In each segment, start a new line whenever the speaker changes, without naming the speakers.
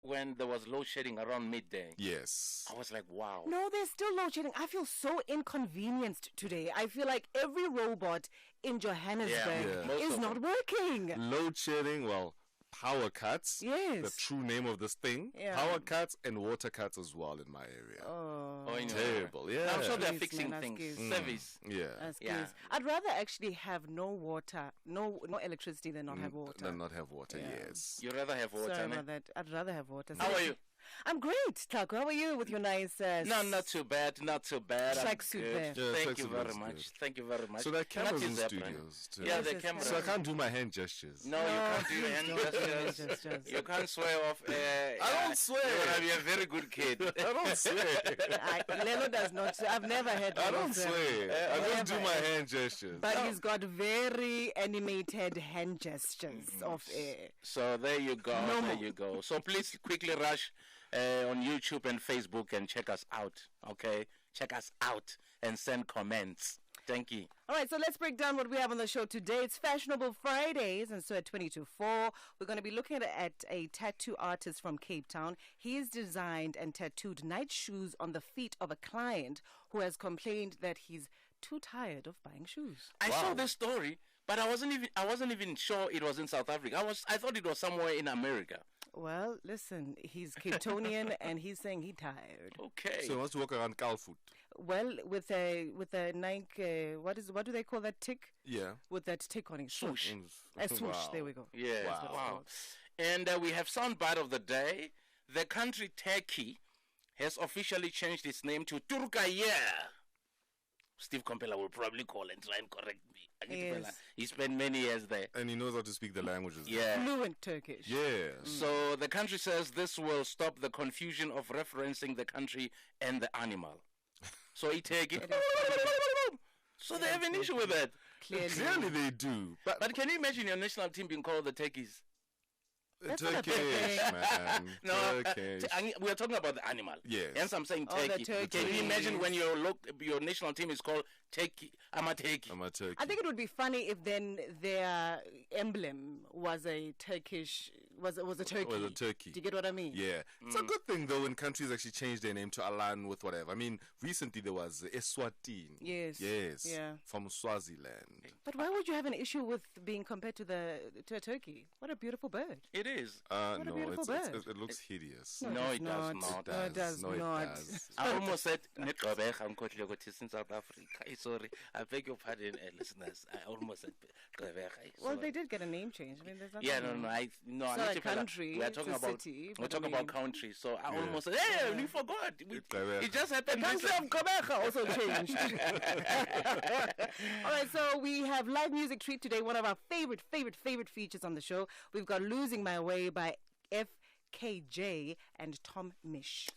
when there was load shedding around midday?
Yes.
I was like, wow.
No, there's still load shedding. I feel so inconvenienced today. I feel like every robot in Johannesburg
most
is
of
not
them.
working.
Load shedding, well, power cuts.
Yes.
The true name of this thing.
Yeah.
Power cuts and water cuts as well in my area.
Oh, in your
Terrible,
area.
yeah.
I'm sure they're
Please,
fixing
man,
things.
excuse.
Service.
Yeah.
Yeah.
I'd rather actually have no water, no electricity than not have water.
Than not have water,
Yeah.
yes.
You'd rather have water,
Sorry
ne?
about that. I'd rather have water.
How are you?
I'm great, Taco. How are you with your nice...
No, not too bad. Not too bad. I'm
Tracksuit
good.
there.
Yeah,
Thank you
tracksuit
very
looks
much.
good.
Thank you very much.
So there are cameras
Not
in
too bad.
studios too.
Yeah, the
Yes,
cameras.
So I can't do my hand gestures.
No, you can't do your hand gestures.
Gestures.
You can't swear off.
I don't swear.
You're gonna be a very good kid.
I don't swear.
Lelo does not... I've never had...
I
one
don't
of them.
swear. I just do
Never.
my hand gestures.
But he's got very animated hand gestures off air.
So there you go.
No
There
more.
you go. So please quickly rush on YouTube and Facebook and check us out. Okay, check us out and send comments. Thank you.
All right, so let's break down what we have on the show today. It's Fashionable Fridays, and so at 22:04, we're going to be looking at a tattoo artist from Cape Town. He has designed and tattooed night shoes on the feet of a client who has complained that he's too tired of buying shoes.
I saw this story, but I wasn't even sure it was in South Africa. I thought it was somewhere in America.
Well, listen, he's Cape Townian, and he's saying he's tired.
Okay.
So he wants to walk around Calfoot.
Well, with a Nike, what do they call that tick?
Yeah.
With that tick on it, swoosh.
Mm.
A swoosh.
Wow.
There we go.
Yes,
Wow.
wow. And we have soundbite of the day. The country Turkey has officially changed its name to Turkaya. Steve Compella will probably call and try and correct me.
Yes.
He spent many years there.
And he knows how to speak the languages.
Yeah.
Fluent Turkish.
Yeah.
So the country says this will stop the confusion of referencing the country and the animal. So he take it. So they have an issue with that.
Clearly they do. But
But can you imagine your national team being called the Turkeys?
That's not a
Turkish,
bad
man.
No,
Turkish.
we are talking about the animal.
Yes.
Hence I'm saying
Oh, the
turkey.
turkey.
Can you imagine when your national team is called Turkey? I'm a turkey.
I'm a turkey.
I think it would be funny if then their emblem was a Turkish, was a turkey.
Was a turkey.
Do you get what I mean?
Yeah. It's a good thing, though, when countries actually change their name to align with whatever. I mean, recently there was Eswatini.
Yes.
Yes.
Yeah.
From Swaziland.
But why would you have an issue with being compared to a turkey? What a beautiful bird.
It is.
What a
No,
beautiful bird.
it looks hideous.
No, it does
not.
not.
No, it does
No, it
not.
does.
I almost said Negqobeka Nkotlekothi in South Africa. Sorry, I beg your pardon, listeners. I almost said Gqobeka.
Well, they did get a name change. I mean, there's nothing.
Yeah, no. I
It's not a country,
We're
it's
talking
a
about
city,
we're
but
talking
I mean-
about country. So I almost said, hey, you forgot. It just happened.
The country of Quebec also changed. All right, so we have live music treat today. One of our favorite features on the show. We've got "Losing My Way" by FKJ and Tom Mish.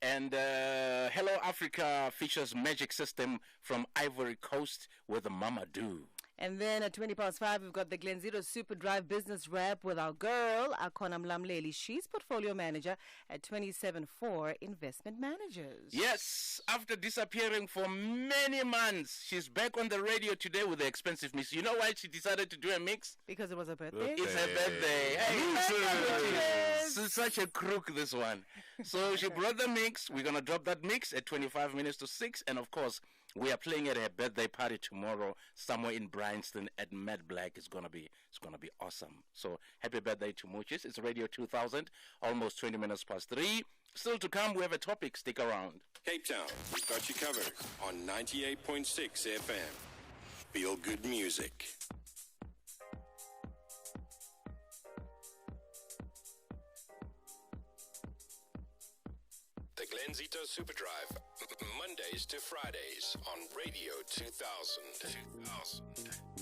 And Hello Africa features Magic System from Ivory Coast with Mamadou.
And then at 5:20, we've got the Glenzito Superdrive business wrap with our girl, Akona Mlamleli. She's portfolio manager at 27-4 Investment Managers.
Yes, after disappearing for many months, she's back on the radio today with the expensive mix. You know why she decided to do a mix?
Because it was her birthday.
It's her birthday. Hey, she's such a crook, this one. So she brought the mix. We're going to drop that mix at 25 minutes to 6. And of course, we are playing at her birthday party tomorrow somewhere in Bryanston at Mad Black. It's gonna be awesome. So happy birthday to Mooches. It's Radio 2000, almost 20 minutes past 3. Still to come, we have a topic. Stick around.
Cape Town, we've got you covered on 98.6 FM. Feel good music. The Glenzito Superdrive, Mondays to Fridays on Radio 2000.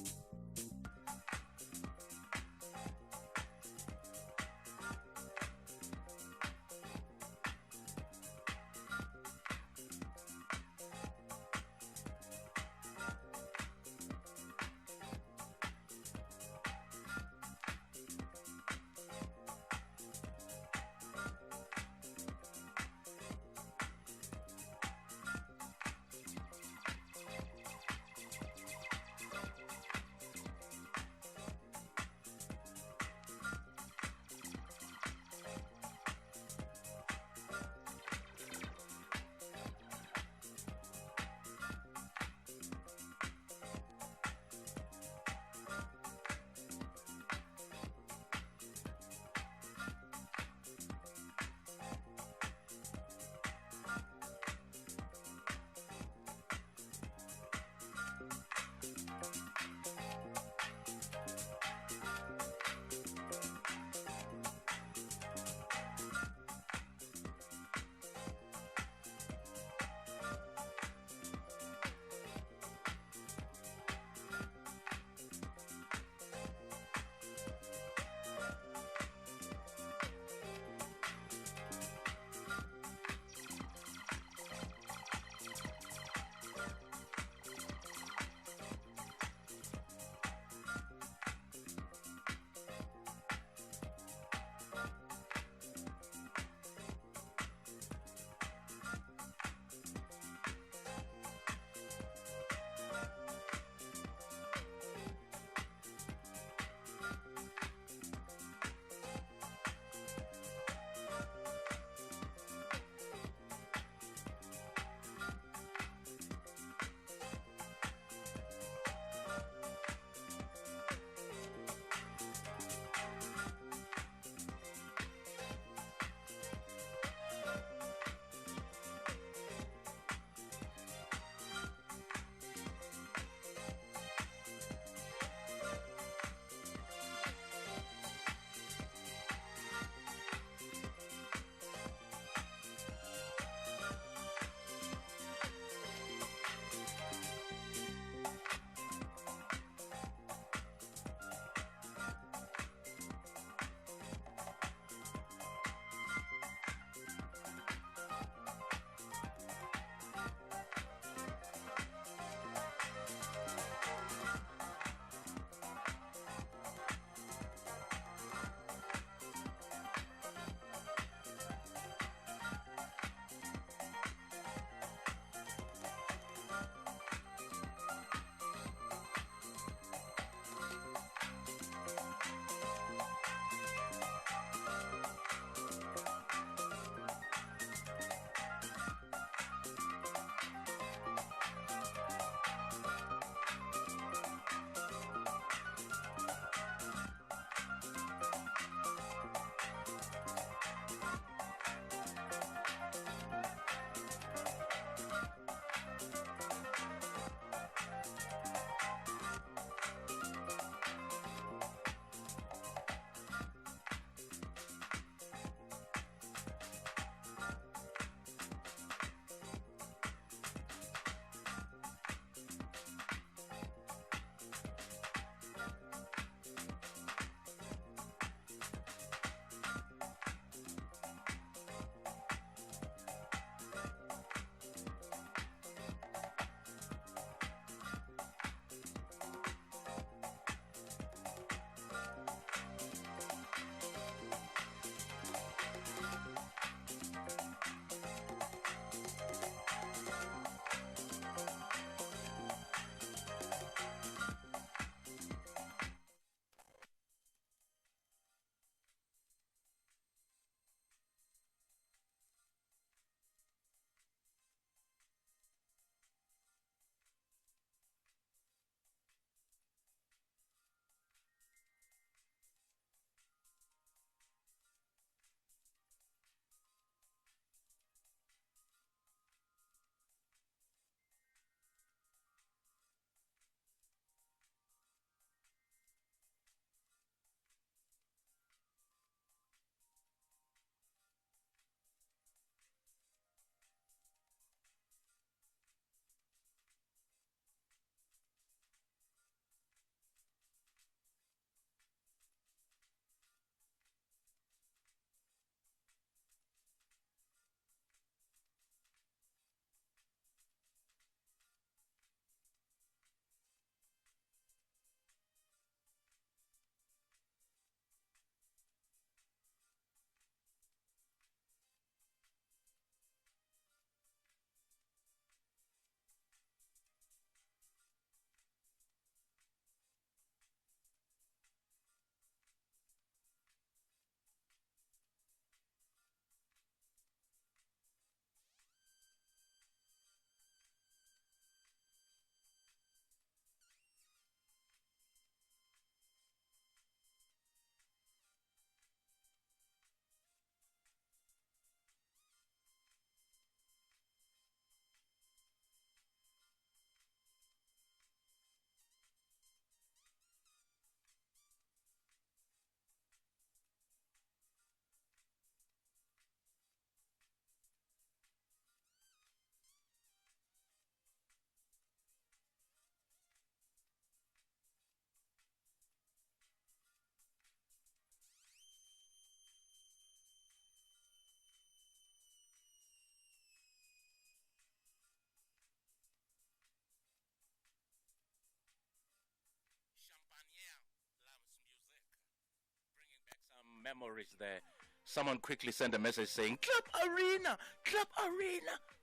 Bringing back some memories there. Someone quickly sent a message saying, Club Arena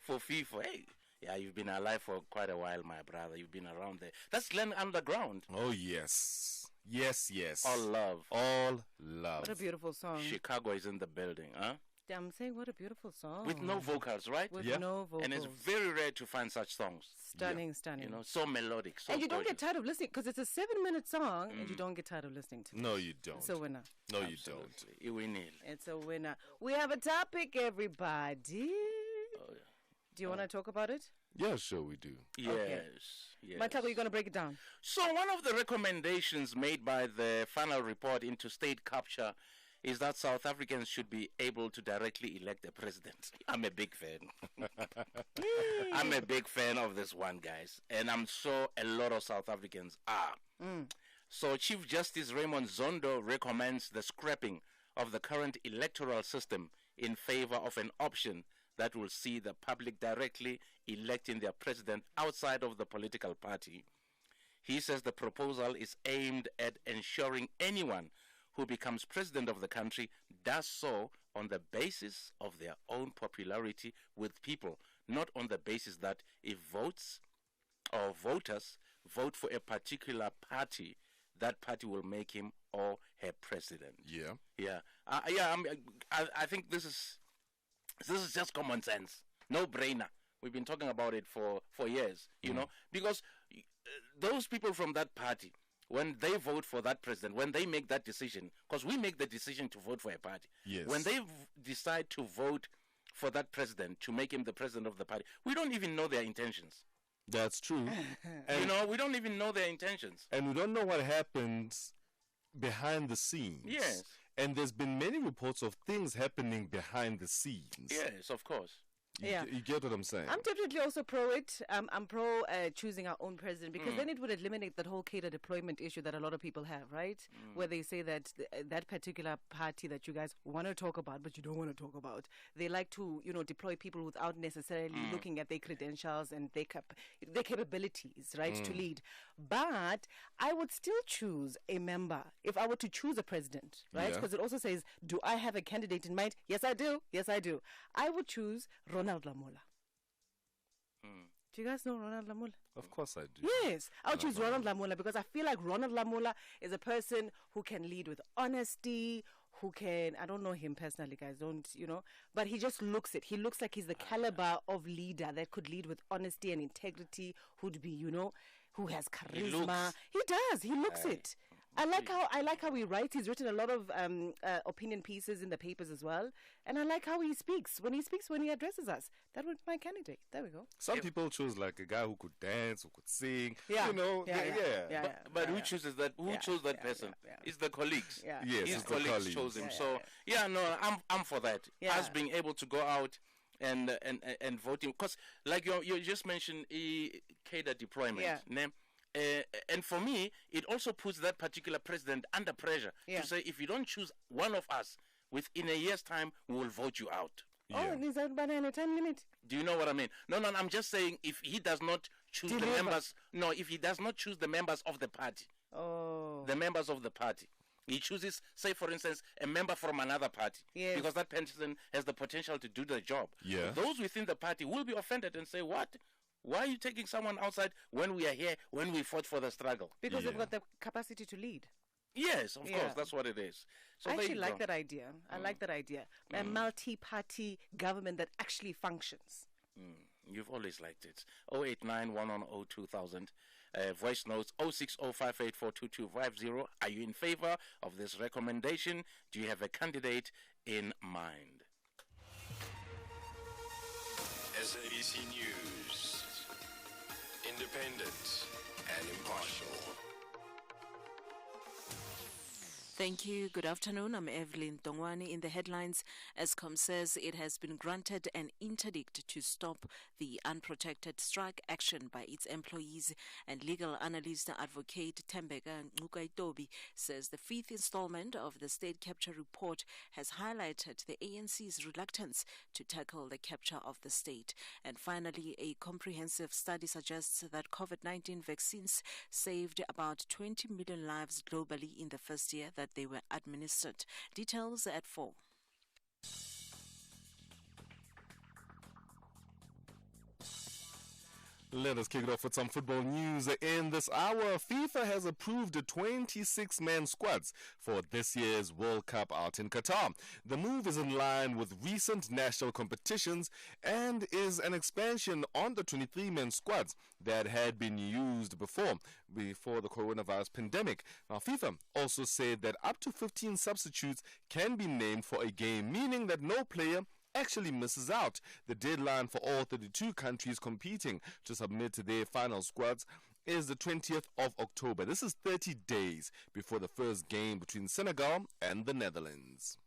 for FIFA. Hey, yeah, you've been alive for quite a while, my brother. You've been around there. That's Glen Underground.
Oh, yes. Yes, yes.
All love.
All love.
What a beautiful song.
Chicago is in the building, huh?
I'm saying, what a beautiful song.
With no vocals, right?
With
Yeah.
no vocals.
And it's very rare to find such songs.
Stunning, stunning.
You know, so melodic, so
and you don't get
gorgeous.
tired of listening because it's a 7-minute song and you don't get tired of listening to it.
No, you don't.
It's a winner.
No, you don't.
Absolutely. We need.
It's a winner. We have a topic, everybody.
Oh, yeah.
Do you want to talk about it?
Yeah, sure, we do.
Yes, yes.
Matako, you're going to break it down.
So one of the recommendations made by the final report into state capture is that South Africans should be able to directly elect a president. I'm a big fan. I'm a big fan of this one, guys. And I'm sure a lot of South Africans are. So Chief Justice Raymond Zondo recommends the scrapping of the current electoral system in favor of an option that will see the public directly electing their president outside of the political party. He says the proposal is aimed at ensuring anyone who becomes president of the country does so on the basis of their own popularity with people, not on the basis that if votes or voters vote for a particular party, that party will make him or her president.
Yeah.
Yeah, I think this is just common sense, no brainer. We've been talking about it for years, you know, because those people from that party, when they vote for that president, when they make that decision, because we make the decision to vote for a party,
Yes.
when they decide to vote for that president to make him the president of the party, we don't even know their intentions.
That's true.
You know, we don't even know their intentions.
And we don't know what happens behind the scenes.
Yes.
And there's been many reports of things happening behind the scenes.
Yes, of course.
You get what I'm saying?
I'm definitely also pro it. I'm pro choosing our own president because then it would eliminate that whole cater deployment issue that a lot of people have, right? Where they say that that particular party that you guys want to talk about, but you don't want to talk about, they like to, deploy people without necessarily looking at their credentials and their capabilities, right, to lead. But I would still choose a member if I were to choose a president, right?
Yeah.
Because it also says, do I have a candidate in mind? Yes, I do. Yes, I do. I would choose Ronald Lamola. Do you guys know Ronald Lamola?
Of course I do.
Yes, I'll choose Ronald Lamola because I feel like Ronald Lamola is a person who can lead with honesty, who can, I don't know him personally, guys, but he just looks it. He looks like he's the caliber of leader that could lead with honesty and integrity, who'd be, who has charisma. He does. He looks it. I like how he writes. He's written a lot of opinion pieces in the papers as well, and I like how he speaks. When he addresses us, that would be my candidate. There we go.
Some people choose like a guy who could dance, who could sing.
Yeah.
Yeah.
But who chooses that? Who chose that person? It's the colleagues.
Yeah.
Yes,
His
it's the
colleagues chose him. I'm for that.
Yeah.
Us being able to go out and voting, because like you just mentioned, cadre deployment.
Yeah.
And for me, it also puts that particular president under pressure to say, if you don't choose one of us, within a year's time, we will vote you out.
Oh, is that by any time limit?
Do you know what I mean? No, I'm just saying, if he does not choose the members, if he does not choose the members of the party, the members of the party, he chooses, say, for instance, a member from another party, because that person has the potential to do the job.
Yeah.
Those within the party will be offended and say, what? Why are you taking someone outside when we are here, when we fought for the struggle?
Because they've got the capacity to lead.
Yes, of course, that's what it is. So
I actually
there you
like
go.
that idea. I like that idea. A multi-party government that actually functions.
You've always liked it. 089-110-2000. Voice notes 06058422250. Are you in favor of this recommendation? Do you have a candidate in mind?
SABC News. Independent and impartial.
Thank you. Good afternoon. I'm Evelyn Tongwani. In the headlines, Eskom says it has been granted an interdict to stop the unprotected strike action by its employees, and legal analyst advocate Tembeka Ncukaitobi says the fifth installment of the state capture report has highlighted the ANC's reluctance to tackle the capture of the state. And finally, a comprehensive study suggests that COVID-19 vaccines saved about 20 million lives globally in the first year that they were administered. Details at 4.
Let us kick it off with some football news. In this hour, FIFA has approved 26-man squads for this year's World Cup out in Qatar. The move is in line with recent national competitions and is an expansion on the 23-man squads that had been used before the coronavirus pandemic. Now, FIFA also said that up to 15 substitutes can be named for a game, meaning that no player actually misses out. The deadline for all 32 countries competing to submit their final squads is the 20th of October. This is 30 days before the first game between Senegal and the Netherlands.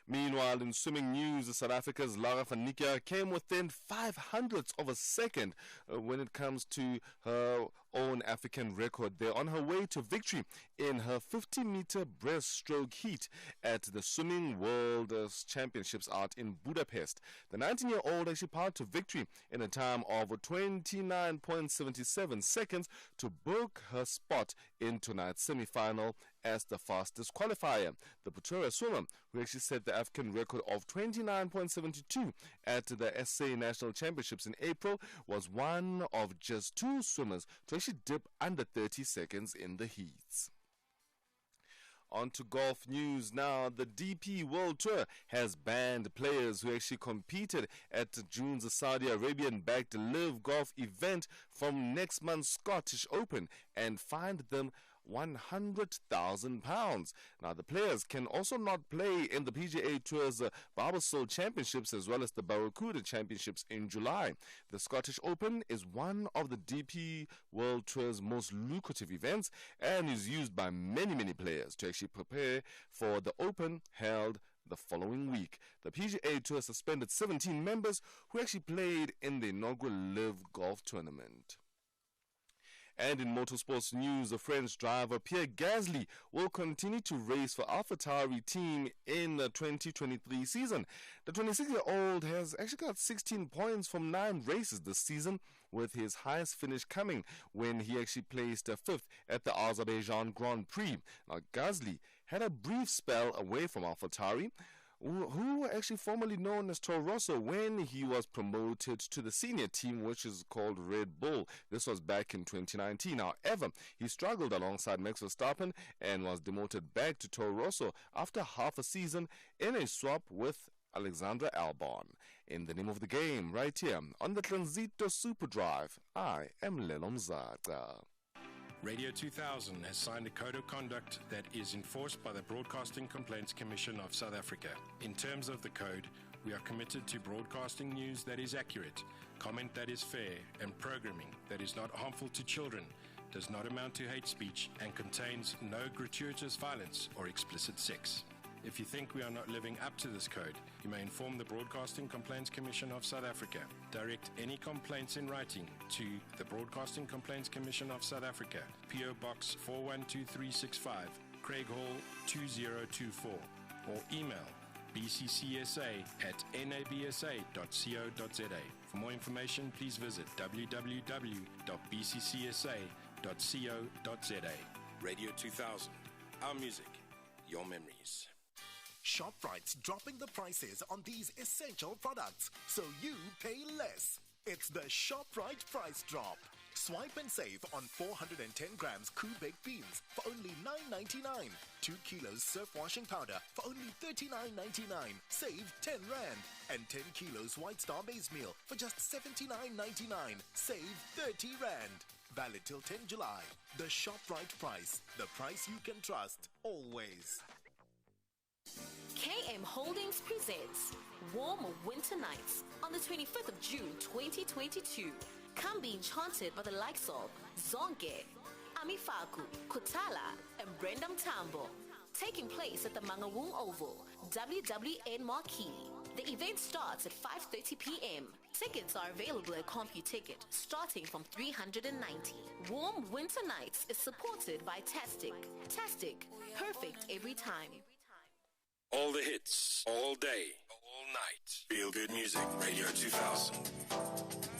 Meanwhile, in swimming news, South Africa's Lara van Niekerk came within 0.05 of a second when it comes to her own African record. They're on her way to victory in her 50-meter breaststroke heat at the Swimming World Championships out in Budapest. The 19-year-old actually powered to victory in a time of 29.77 seconds to book her spot in tonight's semi-final as the fastest qualifier. The Pretoria swimmer, who actually set the African record of 29.72 at the SA National Championships in April, was one of just 2 swimmers to actually dip under 30 seconds in the heats. On to golf news now. The DP World Tour has banned players who actually competed at June's Saudi Arabian-backed Live Golf event from next month's Scottish Open and fined them £100,000. Now, the players can also not play in the PGA Tour's Barbasol Championships as well as the Barracuda Championships in July. The Scottish Open is one of the DP World Tour's most lucrative events and is used by many players to actually prepare for the Open held the following week. The PGA Tour suspended 17 members who actually played in the inaugural Live Golf Tournament. And in motorsports news, the French driver Pierre Gasly will continue to race for AlphaTauri team in the 2023 season. The 26-year-old has actually got 16 points from 9 races this season, with his highest finish coming when he actually placed 5th at the Azerbaijan Grand Prix. Now, Gasly had a brief spell away from AlphaTauri, who were actually formerly known as Toro Rosso, when he was promoted to the senior team, which is called Red Bull. This was back in 2019. However, he struggled alongside Max Verstappen and was demoted back to Toro Rosso after half a season in a swap with Alexandra Albon. In the name of the game, right here on the Glenzito Superdrive, I am Lelo Mzaka.
Radio 2000 has signed a code of conduct that is enforced by the Broadcasting Complaints Commission of South Africa. In terms of the code, we are committed to broadcasting news that is accurate, comment that is fair, and programming that is not harmful to children, does not amount to hate speech, and contains no gratuitous violence or explicit sex. If you think we are not living up to this code, you may inform the Broadcasting Complaints Commission of South Africa. Direct any complaints in writing to the Broadcasting Complaints Commission of South Africa, PO Box 412365, Craig Hall 2024, or email bccsa@nabsa.co.za. For more information, please visit www.bccsa.co.za. Radio 2000, our music, your memories.
ShopRite's dropping the prices on these essential products, so you pay less. It's the ShopRite price drop. Swipe and save on 410 grams Koo baked beans for only $9.99. 2 kilos surf washing powder for only $39.99. Save 10 Rand. And 10 kilos White Star base meal for just $79.99. Save 30 Rand. Valid till 10 July. The ShopRite price. The price you can trust. Always.
KM Holdings presents Warm Winter Nights on the 25th of June 2022. Come be enchanted by the likes of Zonke, Amifaku, Kutala, and Brendam Tambo. Taking place at the Mangaung Oval, WWN Marquee. The event starts at 5:30 p.m. Tickets are available at CompuTicket, starting from 390. Warm Winter Nights is supported by Tastic. Tastic, perfect every time.
All the hits, all day, all night. Feel good music, Radio 2000.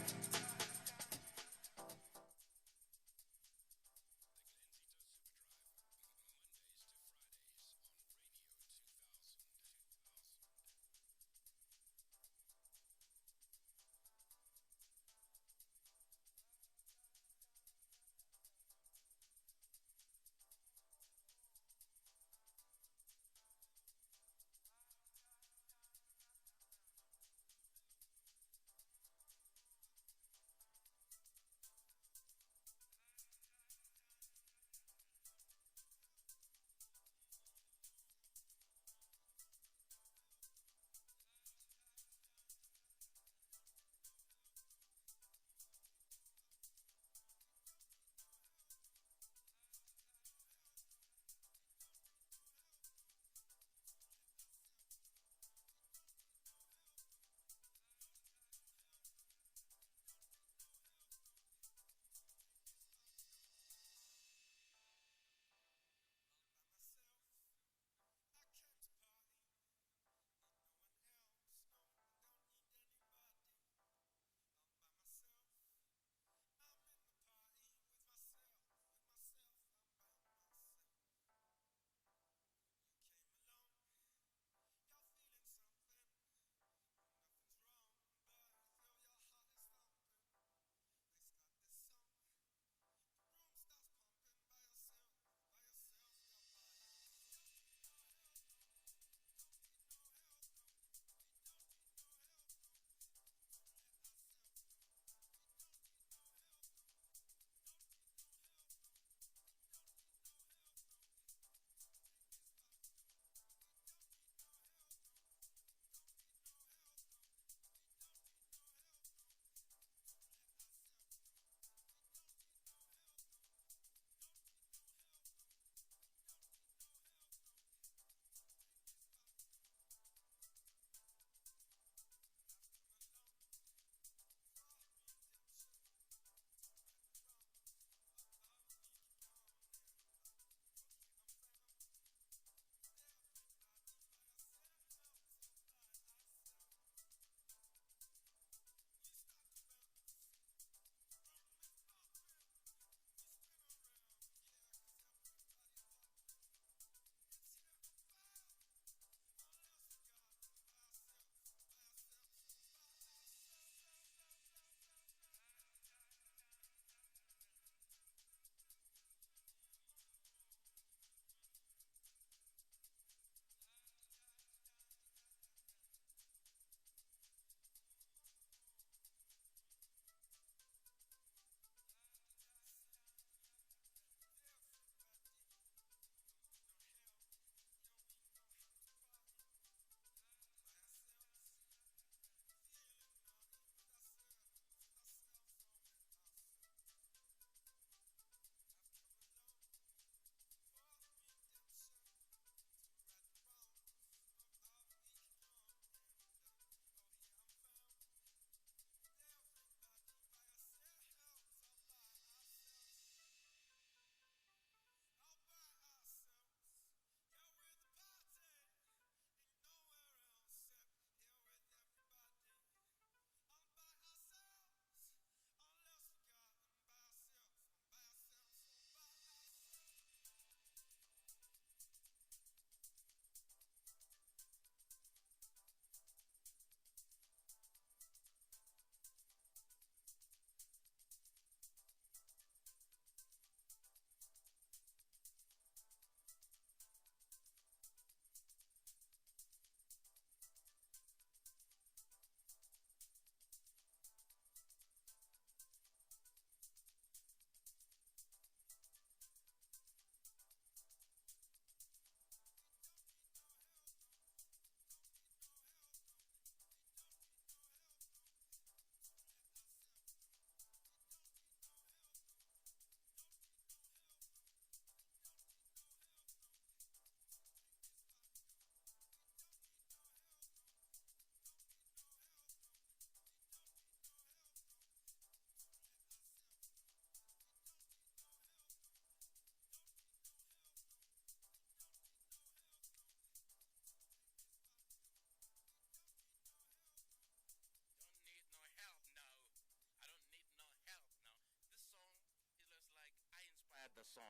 song.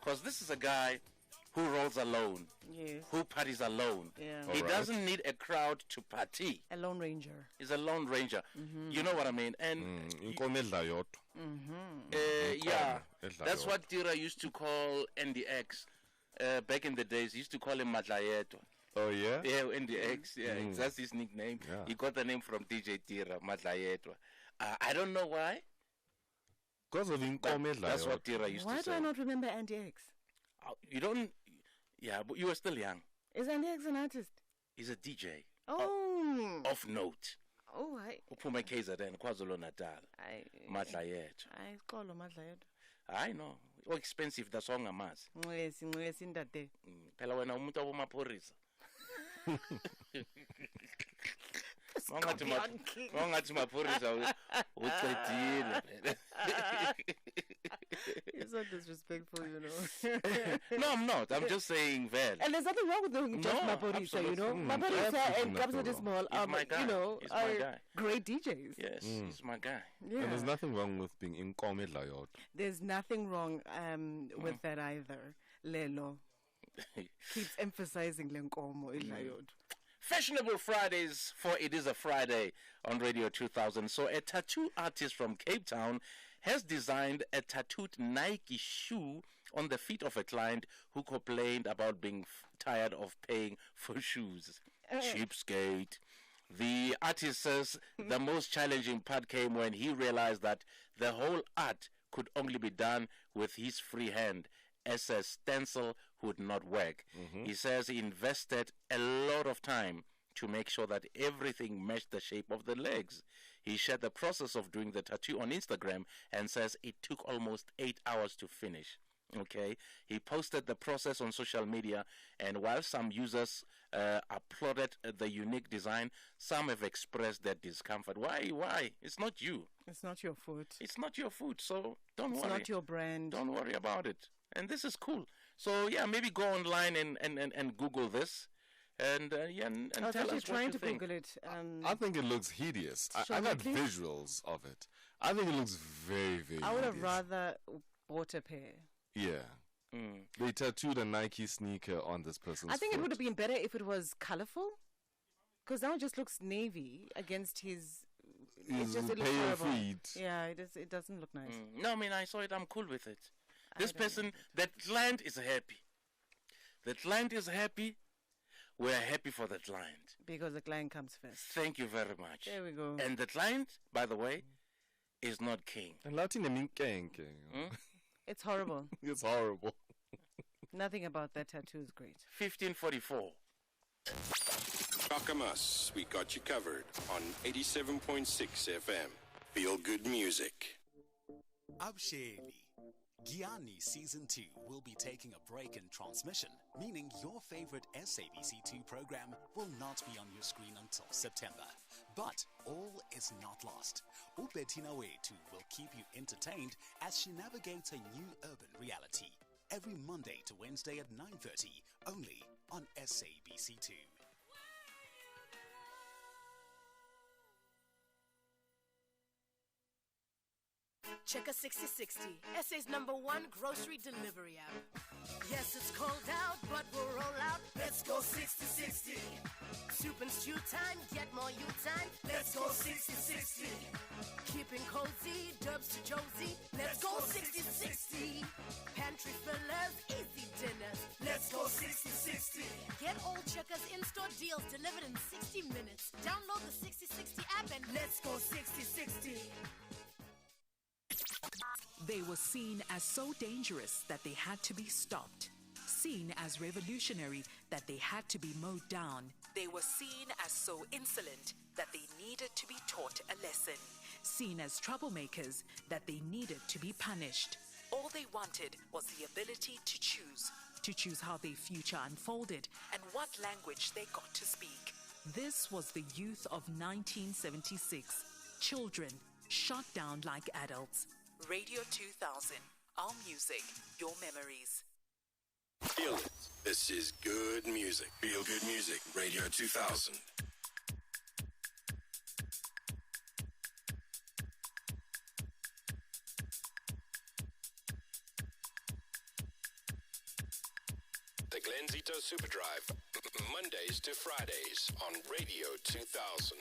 Because this is a guy who rolls alone,
Yes.
who parties alone.
Yeah.
He
Alright.
doesn't need a crowd to party.
A Lone Ranger.
He's a lone ranger. You know what I mean? And
Inkomo edla yodwa.
yeah,
Edla
that's
yodwa.
what Tira used to call NDX. Back in the days, he used to call him Madlayeto.
Oh yeah.
Yeah, NDX. Yeah, that's his nickname.
Yeah.
He got the name from DJ Tira, Madlayeto. I don't know why.
Because of inkomo edla
That's what
yodwa.
Tira used
Why
to
do
say.
I not remember Andy X?
You don't. Yeah, but you were still young.
Is Andy X an artist?
He's a DJ
Oh.
of note.
Oh, I.
Uphume KZN, KwaZulu Natal. Madlayeto.
I call him Madlayeto.
I know. Oh, expensive the song amazi.
Ngwesi indade.
Phela wena umuntu wabomaphorisa. Mangathi maphorisa ucedile.
You're so disrespectful, you know.
No, I'm not. I'm just saying vele.
And there's nothing wrong with doing just
No,
Maporisa, you know.
absolutely.
Maporisa
Absolutely
and
nothing
Kapsat
wrong.
Small,
He's my guy.
you know,
He's my
are
guy.
great DJs.
Yes, he's my guy.
Yeah.
And there's nothing wrong with being inkomo edla yodwa.
There's nothing wrong with that either. Lelo keeps emphasizing lenkomo idlayod.
Fashionable Fridays, for it is a Friday on Radio 2000. So a tattoo artist from Cape Town has designed a tattooed Nike shoe on the feet of a client who complained about being tired of paying for shoes. Cheapskate. The artist says the most challenging part came when he realized that the whole art could only be done with his free hand, as a stencil would not work. He says he invested a lot of time to make sure that everything matched the shape of the legs. He shared the process of doing the tattoo on Instagram and says it took almost 8 hours to finish. Okay, he posted the process on social media, and while some users applauded the unique design, some have expressed their discomfort. Why? It's not you.
It's not your foot.
It's not your food, so don't
It's
worry.
not your brand.
Don't worry about it. And this is cool. So yeah, maybe go online and Google this, and and
I was
tell
actually
us
trying
what
to
you think.
Google it.
I think it looks hideous.
Show
I
me,
got
please.
visuals of it. I think it looks very, very
I would have
hideous.
rather bought a pair.
Yeah. They tattooed a Nike sneaker on this person's
I think it
foot.
would have been better if it was colorful. Because now it just looks navy against his.
His
It looks
pale
horrible.
feet.
Yeah, it doesn't look nice.
No, I mean I saw it. I'm cool with it. This
don't
person, that client is happy. The client is happy. We're happy for the client.
Because the client comes first.
Thank you very much.
There we go.
And the client, by the way, is not king.
And Latin minkenke.
It's horrible.
It's horrible.
Nothing about that tattoo is great.
1544.
Welcome us. We got you covered on 87.6 FM. Feel good music.
Absheli. Gianni Season 2 will be taking a break in transmission, meaning your favorite SABC2 program will not be on your screen until September. But all is not lost. Ubetina Wetu will keep you entertained as she navigates a new urban reality. Every Monday to Wednesday at 9:30, only on SABC2.
Check a 6060, SA's #1 grocery delivery app. Yes, it's cold out, but we'll roll out. Let's go 6060. Soup and stew time, get more you time. Let's go 6060. Keeping cozy, dubs to Josie. Let's go 6060. Pantry fillers, easy dinners. Let's go 6060. Get all Checkers in-store deals delivered in 60 minutes. Download the 6060 app and let's go 6060.
They were seen as so dangerous that they had to be stopped. Seen as revolutionary that they had to be mowed down. They were seen as so insolent that they needed to be taught a lesson. Seen as troublemakers that they needed to be punished. All they wanted was the ability to choose how their future unfolded and what language they got to speak. This was the youth of 1976. Children shot down like adults. Radio 2000. Our music, your memories.
Feel it. This is good music. Feel good music. Radio 2000. Glenzito Superdrive, Mondays to Fridays on Radio 2000.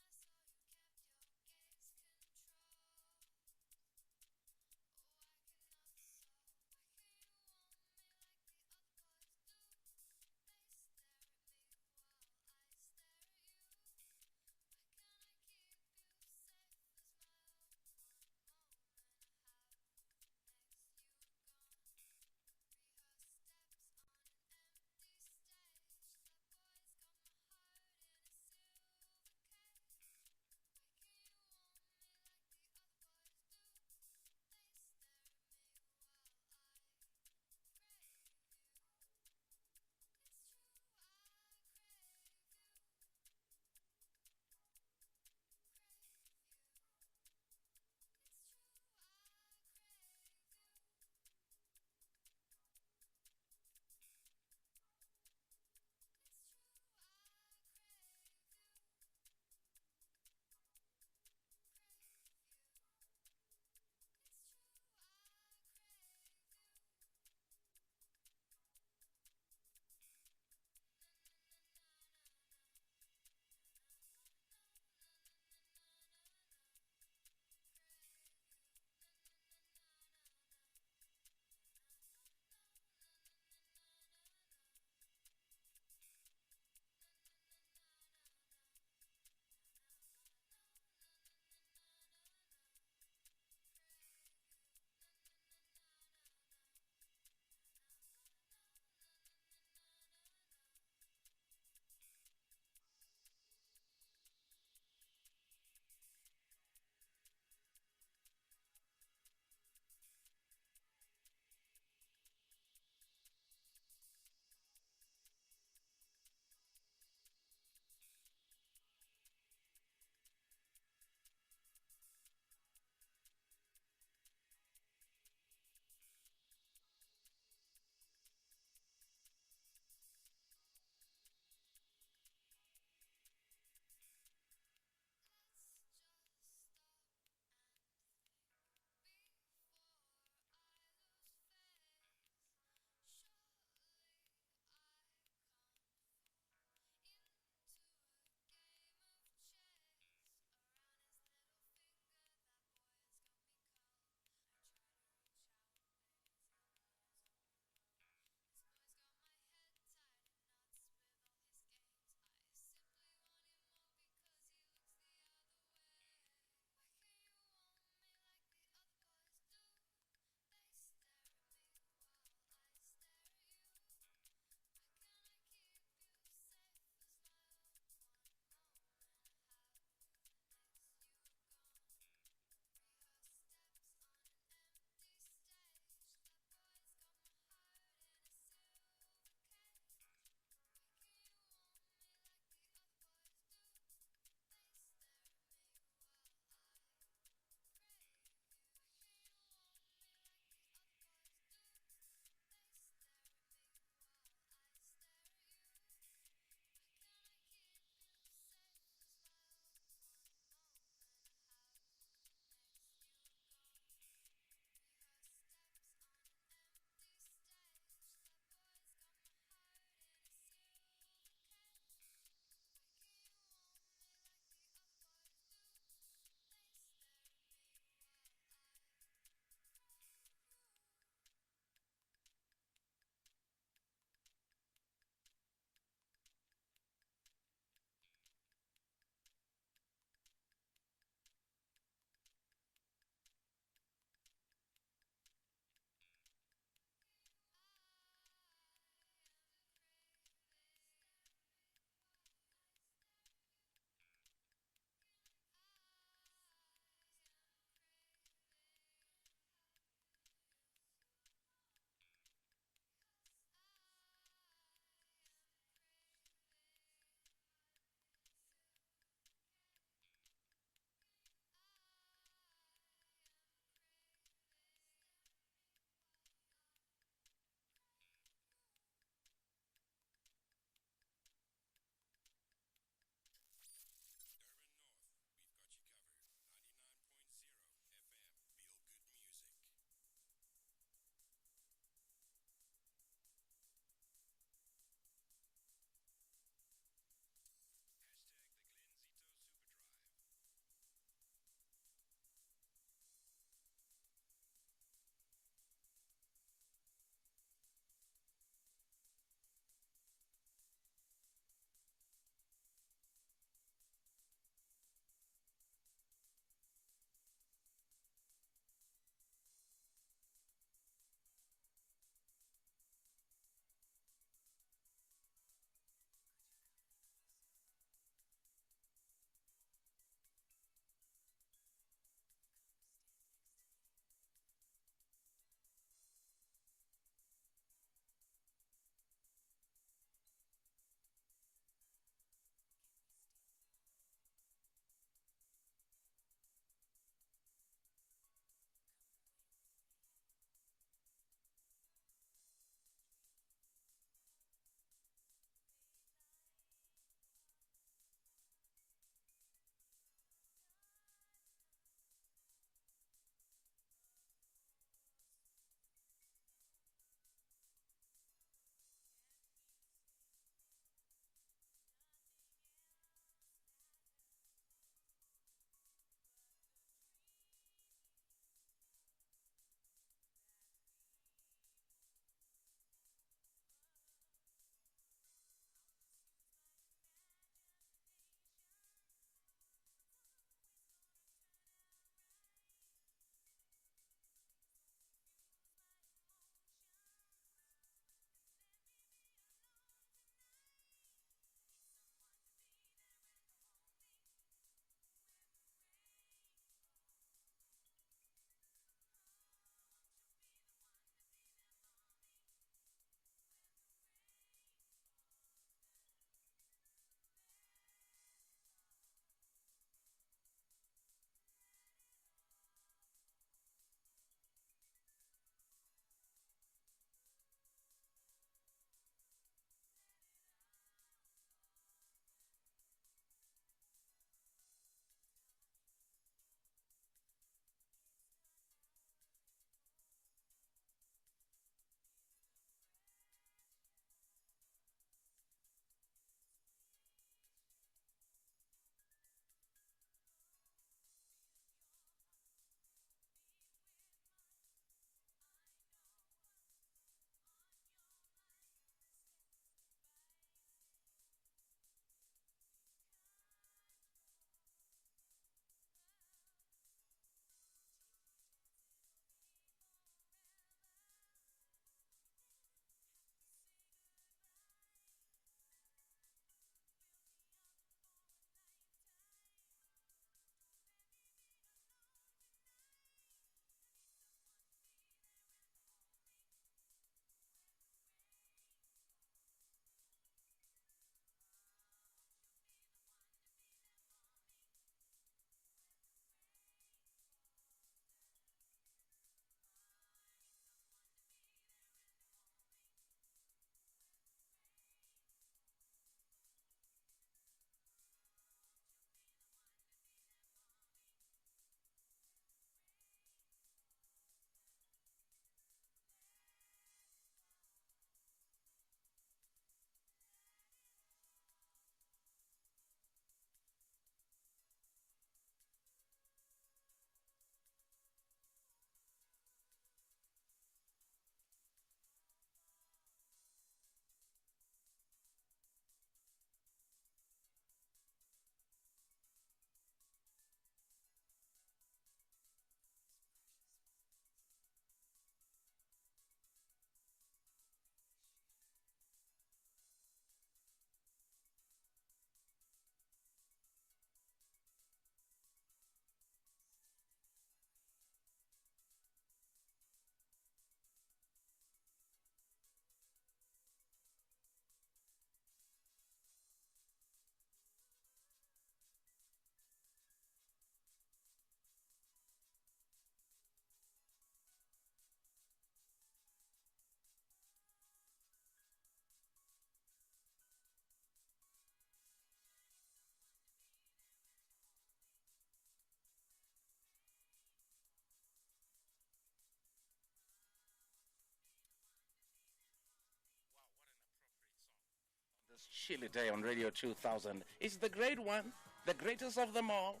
Chilly day on Radio 2000. It's the great one, the greatest of them all.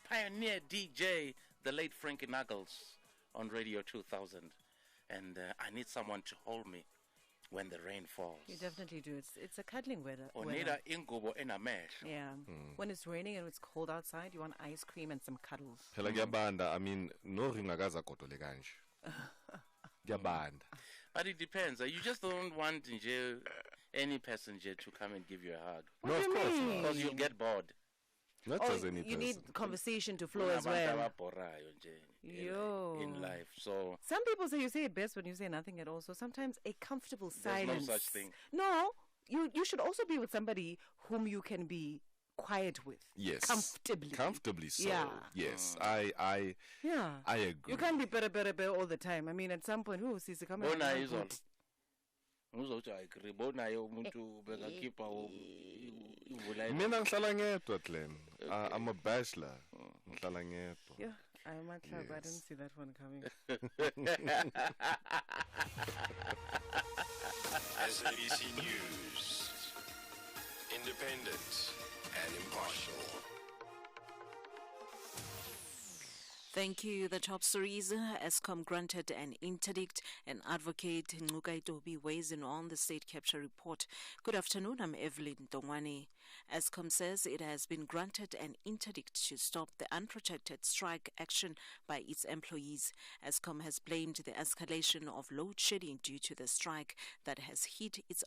Pioneer DJ, the late Frankie Knuckles on Radio 2000. And I need someone to hold me when the rain falls.
You definitely do. It's a cuddling weather.
Onida ingubo enamehlo.
Yeah. When it's raining and it's cold outside, you want ice cream and some cuddles.
Phela kuyabanda, I mean, no ring akaza kodole kanje. Kuyabanda.
But it depends. You just don't want any passenger to come and give you a hug.
What do you mean?
Because you'll get bored.
Not as any
you
person.
need conversation to flow as well. Yo.
In life. So
some people say you say it best when you say nothing at all. So sometimes a comfortable
there's
silence.
no such thing.
No, you should also be with somebody whom you can be quiet with.
Yes.
Comfortably
so.
Yeah.
Yes. I agree.
You can't be better all the time. I mean, at some point, sisi come
Mina ngihlala ngedwa Glenn. I'm a bachelor. Ngihlala ngedwa.
Yeah, I'm a club. I didn't see that one coming.
SABC News. Independent and impartial.
Thank you. The top stories. Eskom granted an interdict, and advocate Ncuka Itobi weighs in on the state capture report. Good afternoon. I'm Evelyn Tongwane. Eskom says it has been granted an interdict to stop the unprotected strike action by its employees. Eskom has blamed the escalation of load shedding due to the strike that has hit its